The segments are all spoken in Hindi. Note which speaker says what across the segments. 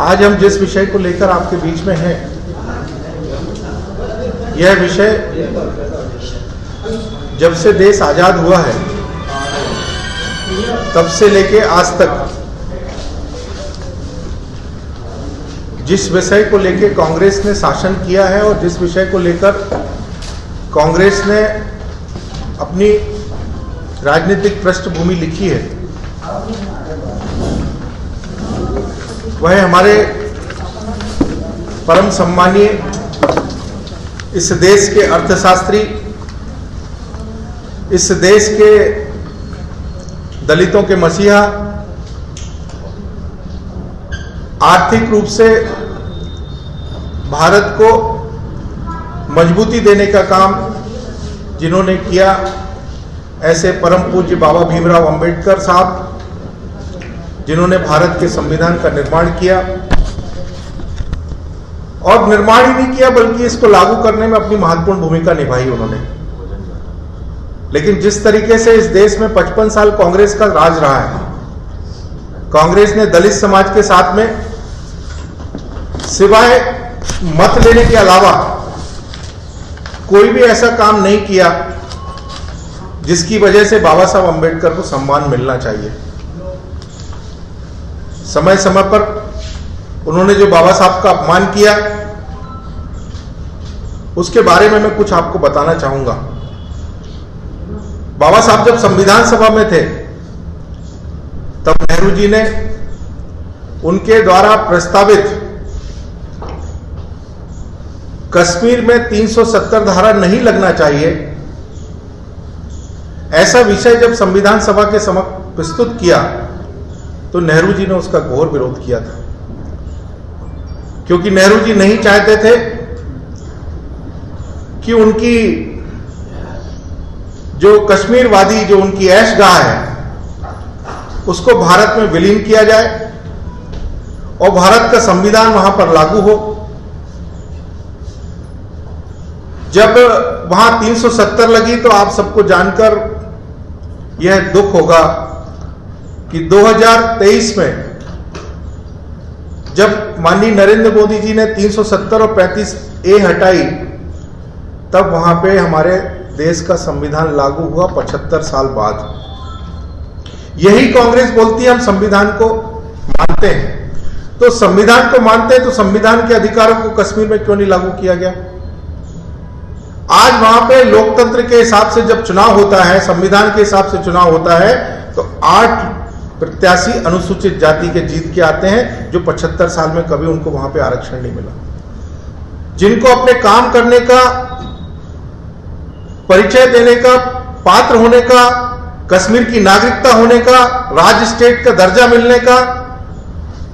Speaker 1: आज हम जिस विषय को लेकर आपके बीच में हैं, यह विषय जब से देश आजाद हुआ है तब से लेके आज तक जिस विषय को लेके कांग्रेस ने शासन किया है और जिस विषय को लेकर कांग्रेस ने अपनी राजनीतिक पृष्ठभूमि लिखी है, वह हमारे परम सम्मानीय इस देश के अर्थशास्त्री, इस देश के दलितों के मसीहा, आर्थिक रूप से भारत को मजबूती देने का काम जिन्होंने किया, ऐसे परम पूज्य बाबा भीमराव अंबेडकर साहब, जिन्होंने भारत के संविधान का निर्माण किया और निर्माण ही नहीं किया बल्कि इसको लागू करने में अपनी महत्वपूर्ण भूमिका निभाई उन्होंने। लेकिन जिस तरीके से इस देश में 55 साल कांग्रेस का राज रहा है, कांग्रेस ने दलित समाज के साथ में सिवाय मत लेने के अलावा कोई भी ऐसा काम नहीं किया जिसकी वजह से बाबा साहब अंबेडकर को सम्मान मिलना चाहिए। समय समय पर उन्होंने जो बाबा साहब का अपमान किया, उसके बारे में मैं कुछ आपको बताना चाहूंगा। बाबा साहब जब संविधान सभा में थे तब नेहरू जी ने उनके द्वारा प्रस्तावित कश्मीर में 370 धारा नहीं लगना चाहिए, ऐसा विषय जब संविधान सभा के समक्ष प्रस्तुत किया तो नेहरू जी ने उसका घोर विरोध किया था, क्योंकि नेहरू जी नहीं चाहते थे कि उनकी जो कश्मीरवादी, जो उनकी ऐशगाह है, उसको भारत में विलीन किया जाए और भारत का संविधान वहां पर लागू हो। जब वहां 370 लगी तो आप सबको जानकर यह दुख होगा कि 2023 में जब माननीय नरेंद्र मोदी जी ने 370 और 35A हटाई, तब वहां पे हमारे देश का संविधान लागू हुआ 75 साल बाद। यही कांग्रेस बोलती है हम संविधान को मानते हैं। तो संविधान को मानते हैं तो संविधान के अधिकारों को कश्मीर में क्यों नहीं लागू किया गया? आज वहां पे लोकतंत्र के हिसाब से जब चुनाव होता है, संविधान के हिसाब से चुनाव होता है, तो 8 प्रत्याशी अनुसूचित जाति के जीत के आते हैं, जो 75 साल में कभी उनको वहां पे आरक्षण नहीं मिला। जिनको अपने काम करने का, परिचय देने का, पात्र होने का, कश्मीर की नागरिकता होने का, राज्य स्टेट का दर्जा मिलने का,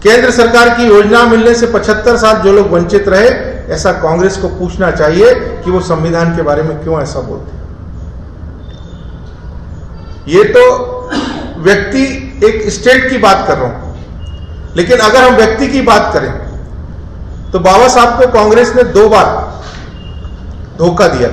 Speaker 1: केंद्र सरकार की योजना मिलने से 75 साल जो लोग वंचित रहे, ऐसा कांग्रेस को पूछना चाहिए कि वो संविधान के बारे में क्यों ऐसा बोलते हैं। ये तो व्यक्ति, एक स्टेट की बात कर रहा हूं, लेकिन अगर हम व्यक्ति की बात करें तो बाबा साहब को कांग्रेस ने 2 बार धोखा दिया।